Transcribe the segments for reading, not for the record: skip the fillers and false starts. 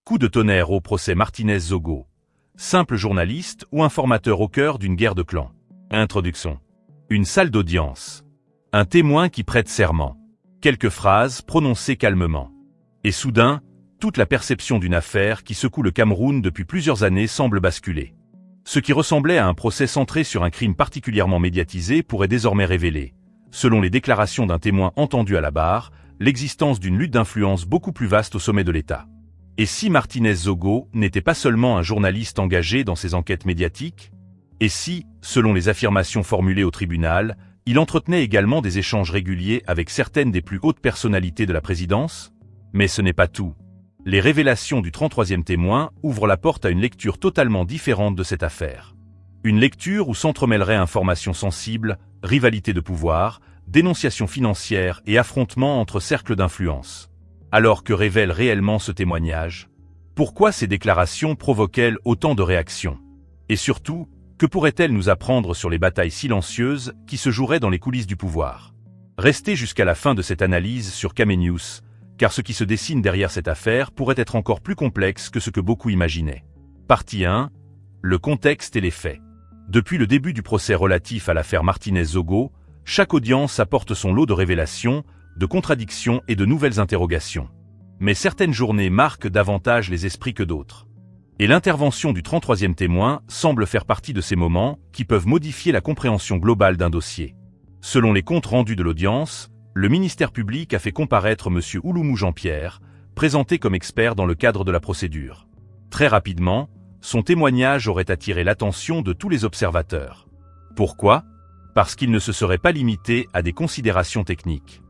Coup de tonnerre au procès Martinez-Zogo. Simple journaliste ou informateur au cœur d'une guerre de clans. Introduction. Une salle d'audience. Un témoin qui prête serment. Quelques phrases prononcées calmement. Et soudain, toute la perception d'une affaire qui secoue le Cameroun depuis plusieurs années semble basculer. Ce qui ressemblait à un procès centré sur un crime particulièrement médiatisé pourrait désormais révéler, selon les déclarations d'un témoin entendu à la barre, l'existence d'une lutte d'influence beaucoup plus vaste au sommet de l'État. Et si Martinez-Zogo n'était pas seulement un journaliste engagé dans ses enquêtes médiatiques? Et si, selon les affirmations formulées au tribunal, il entretenait également des échanges réguliers avec certaines des plus hautes personnalités de la présidence? Mais ce n'est pas tout. Les révélations du 33e témoin ouvrent la porte à une lecture totalement différente de cette affaire. Une lecture où s'entremêleraient informations sensibles, rivalité de pouvoir, dénonciations financières et affrontements entre cercles d'influence. Alors que révèle réellement ce témoignage? Pourquoi ces déclarations provoquent-elles autant de réactions? Et surtout, que pourraient-elles nous apprendre sur les batailles silencieuses qui se joueraient dans les coulisses du pouvoir? Restez jusqu'à la fin de cette analyse sur Camenews, car ce qui se dessine derrière cette affaire pourrait être encore plus complexe que ce que beaucoup imaginaient. Partie 1. Le contexte et les faits. Depuis le début du procès relatif à l'affaire Martinez-Zogo, chaque audience apporte son lot de révélations, de contradictions et de nouvelles interrogations. Mais certaines journées marquent davantage les esprits que d'autres. Et l'intervention du 33e témoin semble faire partie de ces moments qui peuvent modifier la compréhension globale d'un dossier. Selon les comptes rendus de l'audience, le ministère public a fait comparaître M. Ouloumou Jean-Pierre, présenté comme expert dans le cadre de la procédure. Très rapidement, son témoignage aurait attiré l'attention de tous les observateurs. Pourquoi? Parce qu'il ne se serait pas limité à des considérations techniques.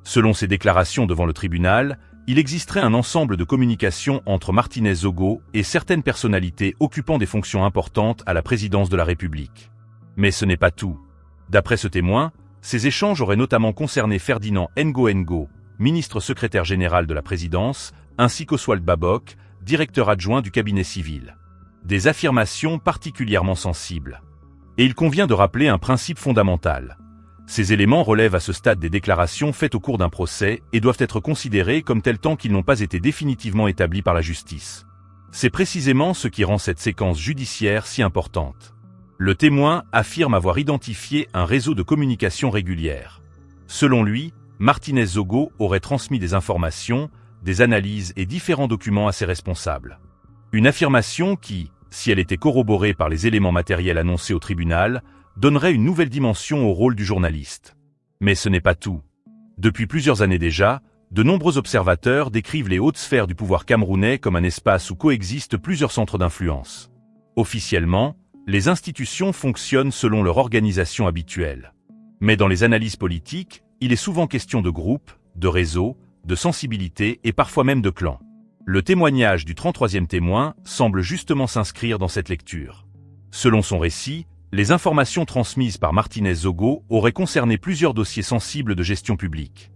Selon ses déclarations devant le tribunal, il existerait un ensemble de communications entre Martinez-Zogo et certaines personnalités occupant des fonctions importantes à la présidence de la République. Mais ce n'est pas tout. D'après ce témoin, ces échanges auraient notamment concerné Ferdinand Ngo, ministre secrétaire général de la présidence, ainsi qu'Oswald Babok, directeur adjoint du cabinet civil. Des affirmations particulièrement sensibles. Et il convient de rappeler un principe fondamental. Ces éléments relèvent à ce stade des déclarations faites au cours d'un procès et doivent être considérés comme tels tant qu'ils n'ont pas été définitivement établis par la justice. C'est précisément ce qui rend cette séquence judiciaire si importante. Le témoin affirme avoir identifié un réseau de communication régulière. Selon lui, Martinez-Zogo aurait transmis des informations, des analyses et différents documents à ses responsables. Une affirmation qui, si elle était corroborée par les éléments matériels annoncés au tribunal, donnerait une nouvelle dimension au rôle du journaliste. Mais ce n'est pas tout. Depuis plusieurs années déjà, de nombreux observateurs décrivent les hautes sphères du pouvoir camerounais comme un espace où coexistent plusieurs centres d'influence. Officiellement, les institutions fonctionnent selon leur organisation habituelle. Mais dans les analyses politiques, il est souvent question de groupes, de réseaux, de sensibilités et parfois même de clans. Le témoignage du 33e témoin semble justement s'inscrire dans cette lecture. Selon son récit, les informations transmises par Martinez-Zogo auraient concerné plusieurs dossiers sensibles de gestion publique.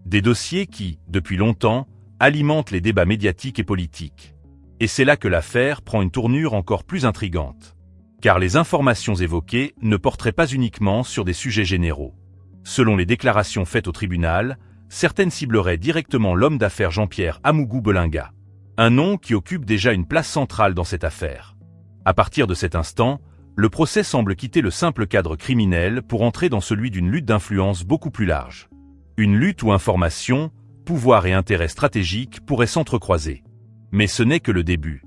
Des dossiers qui, depuis longtemps, alimentent les débats médiatiques et politiques. Et c'est là que l'affaire prend une tournure encore plus intrigante. Car les informations évoquées ne porteraient pas uniquement sur des sujets généraux. Selon les déclarations faites au tribunal, certaines cibleraient directement l'homme d'affaires Jean-Pierre Amougou Belinga. Un nom qui occupe déjà une place centrale dans cette affaire. À partir de cet instant, le procès semble quitter le simple cadre criminel pour entrer dans celui d'une lutte d'influence beaucoup plus large. Une lutte où information, pouvoir et intérêts stratégiques pourraient s'entrecroiser. Mais ce n'est que le début.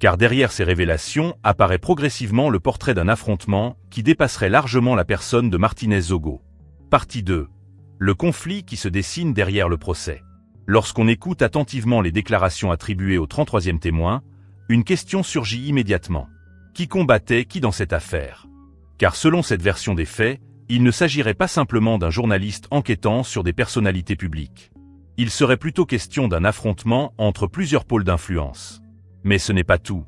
Car derrière ces révélations apparaît progressivement le portrait d'un affrontement qui dépasserait largement la personne de Martinez-Zogo. Partie 2. Le conflit qui se dessine derrière le procès. Lorsqu'on écoute attentivement les déclarations attribuées au 33e témoin, une question surgit immédiatement. Qui combattait qui dans cette affaire? Car selon cette version des faits, il ne s'agirait pas simplement d'un journaliste enquêtant sur des personnalités publiques. Il serait plutôt question d'un affrontement entre plusieurs pôles d'influence. Mais ce n'est pas tout.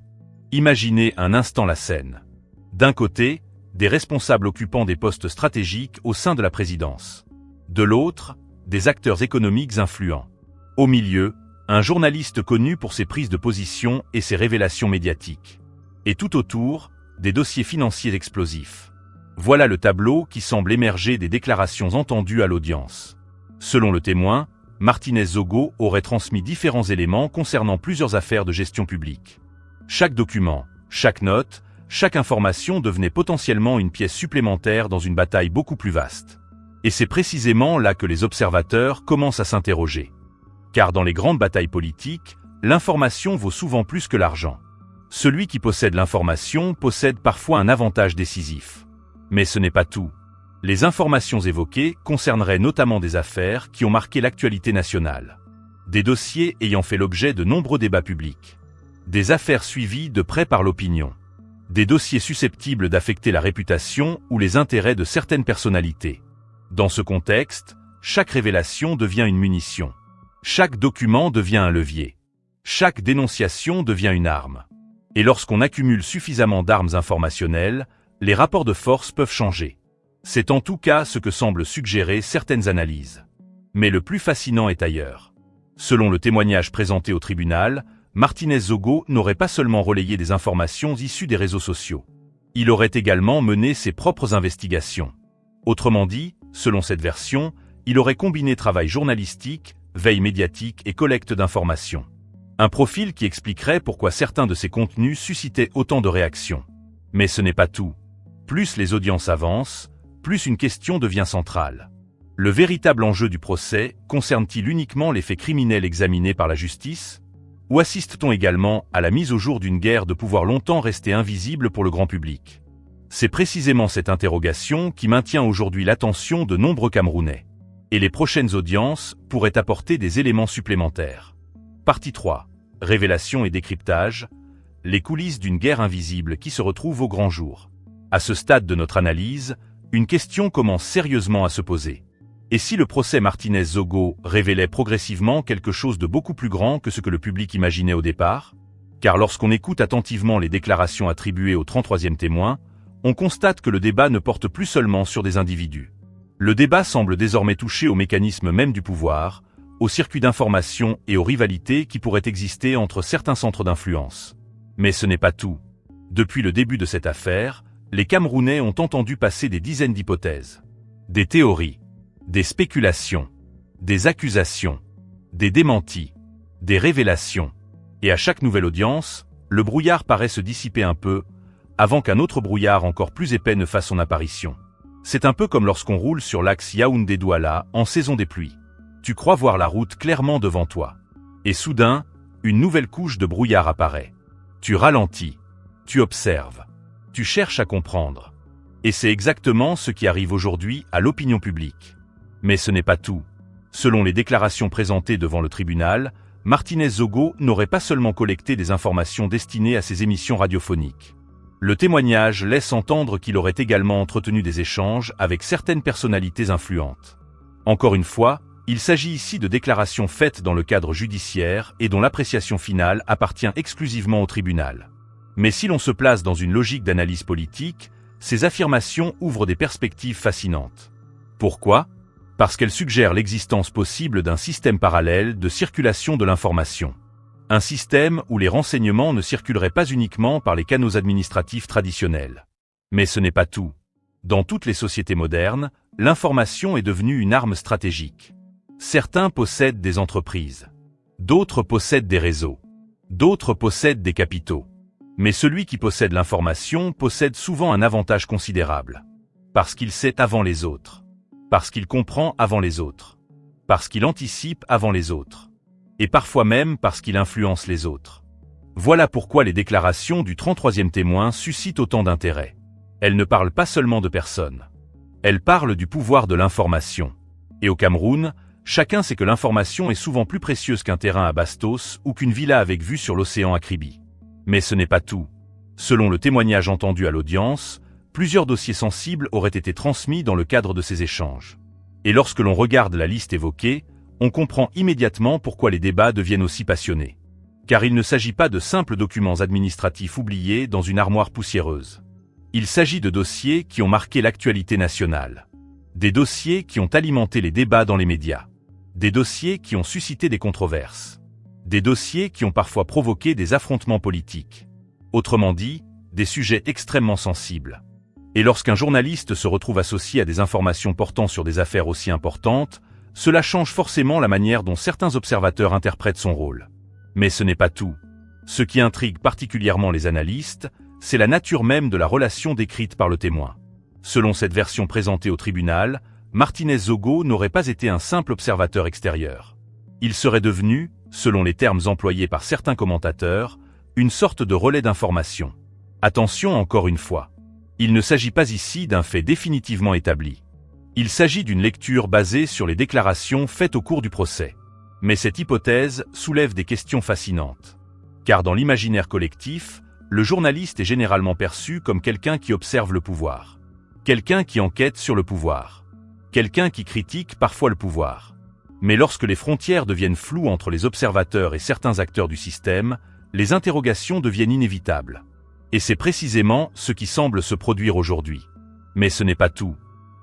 Imaginez un instant la scène. D'un côté, des responsables occupant des postes stratégiques au sein de la présidence. De l'autre, des acteurs économiques influents. Au milieu, un journaliste connu pour ses prises de position et ses révélations médiatiques. Et tout autour, des dossiers financiers explosifs. Voilà le tableau qui semble émerger des déclarations entendues à l'audience. Selon le témoin, Martinez-Zogo aurait transmis différents éléments concernant plusieurs affaires de gestion publique. Chaque document, chaque note, chaque information devenait potentiellement une pièce supplémentaire dans une bataille beaucoup plus vaste. Et c'est précisément là que les observateurs commencent à s'interroger. Car dans les grandes batailles politiques, l'information vaut souvent plus que l'argent. Celui qui possède l'information possède parfois un avantage décisif. Mais ce n'est pas tout. Les informations évoquées concerneraient notamment des affaires qui ont marqué l'actualité nationale. Des dossiers ayant fait l'objet de nombreux débats publics. Des affaires suivies de près par l'opinion. Des dossiers susceptibles d'affecter la réputation ou les intérêts de certaines personnalités. Dans ce contexte, chaque révélation devient une munition. Chaque document devient un levier. Chaque dénonciation devient une arme. Et lorsqu'on accumule suffisamment d'armes informationnelles, les rapports de force peuvent changer. C'est en tout cas ce que semblent suggérer certaines analyses. Mais le plus fascinant est ailleurs. Selon le témoignage présenté au tribunal, Martinez-Zogo n'aurait pas seulement relayé des informations issues des réseaux sociaux. Il aurait également mené ses propres investigations. Autrement dit, selon cette version, il aurait combiné travail journalistique, veille médiatique et collecte d'informations. Un profil qui expliquerait pourquoi certains de ses contenus suscitaient autant de réactions. Mais ce n'est pas tout. Plus les audiences avancent, plus une question devient centrale. Le véritable enjeu du procès concerne-t-il uniquement les faits criminels examinés par la justice? Ou assiste-t-on également à la mise au jour d'une guerre de pouvoir longtemps restée invisible pour le grand public? C'est précisément cette interrogation qui maintient aujourd'hui l'attention de nombreux Camerounais. Et les prochaines audiences pourraient apporter des éléments supplémentaires. Partie 3. Révélation et décryptage. Les coulisses d'une guerre invisible qui se retrouve au grand jour. À ce stade de notre analyse, une question commence sérieusement à se poser. Et si le procès Martinez-Zogo révélait progressivement quelque chose de beaucoup plus grand que ce que le public imaginait au départ? Car lorsqu'on écoute attentivement les déclarations attribuées au 33e témoin, on constate que le débat ne porte plus seulement sur des individus. Le débat semble désormais toucher au mécanisme même du pouvoir, aux circuits d'information et aux rivalités qui pourraient exister entre certains centres d'influence. Mais ce n'est pas tout. Depuis le début de cette affaire, les Camerounais ont entendu passer des dizaines d'hypothèses. Des théories, des spéculations, des accusations, des démentis, des révélations. Et à chaque nouvelle audience, le brouillard paraît se dissiper un peu, avant qu'un autre brouillard encore plus épais ne fasse son apparition. C'est un peu comme lorsqu'on roule sur l'axe Yaoundé-Douala en saison des pluies. Tu crois voir la route clairement devant toi. Et soudain, une nouvelle couche de brouillard apparaît. Tu ralentis, tu observes, tu cherches à comprendre. Et c'est exactement ce qui arrive aujourd'hui à l'opinion publique. Mais ce n'est pas tout. Selon les déclarations présentées devant le tribunal, Martinez-Zogo n'aurait pas seulement collecté des informations destinées à ses émissions radiophoniques. Le témoignage laisse entendre qu'il aurait également entretenu des échanges avec certaines personnalités influentes. Encore une fois, il s'agit ici de déclarations faites dans le cadre judiciaire et dont l'appréciation finale appartient exclusivement au tribunal. Mais si l'on se place dans une logique d'analyse politique, ces affirmations ouvrent des perspectives fascinantes. Pourquoi? Parce qu'elles suggèrent l'existence possible d'un système parallèle de circulation de l'information. Un système où les renseignements ne circuleraient pas uniquement par les canaux administratifs traditionnels. Mais ce n'est pas tout. Dans toutes les sociétés modernes, l'information est devenue une arme stratégique. Certains possèdent des entreprises. D'autres possèdent des réseaux. D'autres possèdent des capitaux. Mais celui qui possède l'information possède souvent un avantage considérable. Parce qu'il sait avant les autres. Parce qu'il comprend avant les autres. Parce qu'il anticipe avant les autres. Et parfois même parce qu'il influence les autres. Voilà pourquoi les déclarations du 33e témoin suscitent autant d'intérêt. Elles ne parlent pas seulement de personnes. Elles parlent du pouvoir de l'information. Et au Cameroun, chacun sait que l'information est souvent plus précieuse qu'un terrain à Bastos ou qu'une villa avec vue sur l'océan à Kribi. Mais ce n'est pas tout. Selon le témoignage entendu à l'audience, plusieurs dossiers sensibles auraient été transmis dans le cadre de ces échanges. Et lorsque l'on regarde la liste évoquée, on comprend immédiatement pourquoi les débats deviennent aussi passionnés. Car il ne s'agit pas de simples documents administratifs oubliés dans une armoire poussiéreuse. Il s'agit de dossiers qui ont marqué l'actualité nationale. Des dossiers qui ont alimenté les débats dans les médias. Des dossiers qui ont suscité des controverses. Des dossiers qui ont parfois provoqué des affrontements politiques. Autrement dit, des sujets extrêmement sensibles. Et lorsqu'un journaliste se retrouve associé à des informations portant sur des affaires aussi importantes, Cela change forcément la manière dont certains observateurs interprètent son rôle. Mais ce n'est pas tout. Ce qui intrigue particulièrement les analystes, c'est la nature même de la relation décrite par le témoin. Selon cette version présentée au tribunal, Martinez-Zogo n'aurait pas été un simple observateur extérieur. Il serait devenu, selon les termes employés par certains commentateurs, une sorte de relais d'information. Attention encore une fois. Il ne s'agit pas ici d'un fait définitivement établi. Il s'agit d'une lecture basée sur les déclarations faites au cours du procès. Mais cette hypothèse soulève des questions fascinantes. Car dans l'imaginaire collectif, le journaliste est généralement perçu comme quelqu'un qui observe le pouvoir. Quelqu'un qui enquête sur le pouvoir. Quelqu'un qui critique parfois le pouvoir. Mais lorsque les frontières deviennent floues entre les observateurs et certains acteurs du système, les interrogations deviennent inévitables. Et c'est précisément ce qui semble se produire aujourd'hui. Mais ce n'est pas tout.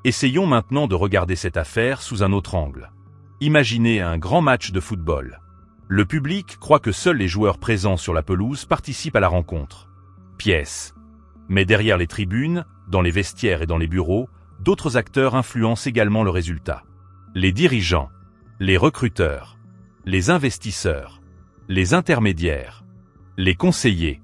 Essayons maintenant de regarder cette affaire sous un autre angle. Imaginez un grand match de football. Le public croit que seuls les joueurs présents sur la pelouse participent à la rencontre. Pièce. Mais derrière les tribunes, dans les vestiaires et dans les bureaux, d'autres acteurs influencent également le résultat. Les dirigeants, les recruteurs, les investisseurs, les intermédiaires, les conseillers,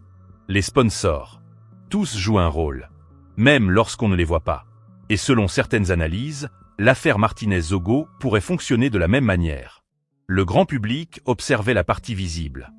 les sponsors. Tous jouent un rôle, même lorsqu'on ne les voit pas. Et selon certaines analyses, l'affaire Martinez-Zogo pourrait fonctionner de la même manière. Le grand public observait la partie visible.